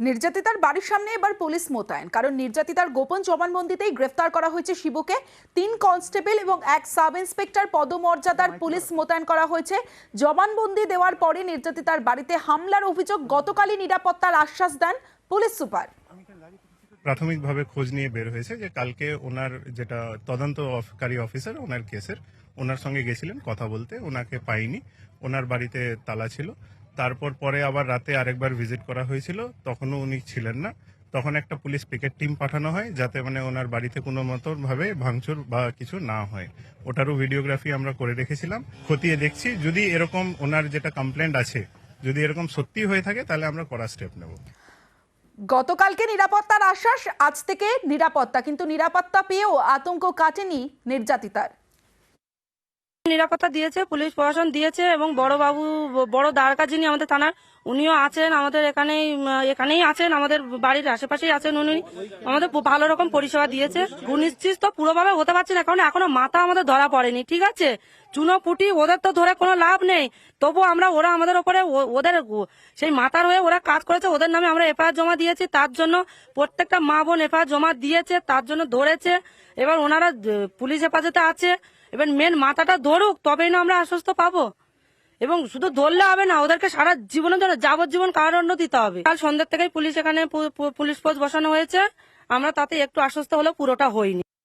নির্যাতিতার বাড়ির সামনে এবার পুলিশ মোতায়েন, কারণ নির্যাতিতার গোপন জবানবন্দিতেই গ্রেফতার করা হয়েছে শিবুকে। 3 কনস্টেবল এবং 1 সাব ইন্সপেক্টর পদমর্যাদার পুলিশ মোতায়েন করা হয়েছে। জবানবন্দি দেওয়ার পরে নির্যাতিতার বাড়িতে হামলার অভিযোগ গতকালই নিরাপত্তার আশ্বাস দেন পুলিশ সুপার। প্রাথমিকভাবে খোঁজ নিয়ে বের হয়েছে যে কালকে ওনার যেটা তদন্তকারী অফিসার ওনার কেসের, ওনার সঙ্গে গেছিলেন কথা বলতে, ওনাকে পাইনি, ওনার বাড়িতে তালা ছিল। তারপর পরে আবার রাতে আরেকবার ভিজিট করা হয়েছিল, তখনও উনি ছিলেন না। তখন একটা পুলিশ পিকেট টিম পাঠানো হয় যাতে ওনার বাড়িতে কোনো মতন ভাবে ভাঙচুর বা কিছু না হয়। ওটারও ভিডিওগ্রাফি আমরা করে রেখেছিলাম, খতিয়ে দেখছি। যদি এরকম ওনার যেটা কমপ্লেন্ট আছে যদি এরকম সত্যি হয়ে থাকে তাহলে আমরা কড়া স্টেপ নেব। গতকালকে নিরাপত্তার আশ্বাস, আজ থেকে নিরাপত্তা, কিন্তু নিরাপত্তা পেয়েও আতঙ্ক কাটেনি নির্যাতিতার। নিরাপত্তা দিয়েছে, পুলিশ প্রশাসন দিয়েছে এবং বড় দ্বারকা যিনি আমাদের থানার, উনিও আছেন আমাদের এখানেই আছেন, আমাদের বাড়ির আশেপাশেই আছেন। উনি আমাদের ভালো রকম পরিষেবা দিয়েছে। নিশ্চিত তো পুরোভাবে হতে পারছি না, কারণ এখনো মাথা আমাদের ধরা পড়েনি। ঠিক আছে, চুনো পুটি ওদের তো ধরে কোনো লাভ নেই, তবু ওরা আমাদের ওপরে ওদের সেই মাথার হয়ে ওরা কাজ করেছে, ওদের নামে আমরা এফআইআর জমা দিয়েছি। তার জন্য প্রত্যেকটা মা বোন এফআইআর জমা দিয়েছে, তার জন্য ধরেছে। এবার ওনারা পুলিশ হেফাজতে আছে, এবার মেন মাথাটা ধরুক, তবেই না আমরা আশ্বস্ত পাবো। এবং শুধু ধরলে হবে না, ওদেরকে সারা জীবনের জন্য যাবজ্জীবন কারাদণ্ড দিতে হবে। কাল সন্ধ্যের থেকেই পুলিশ এখানে পুলিশ পোস্ট বসানো হয়েছে, আমরা তাতে একটু আশ্বস্ত হলেও পুরোটা হয়নি।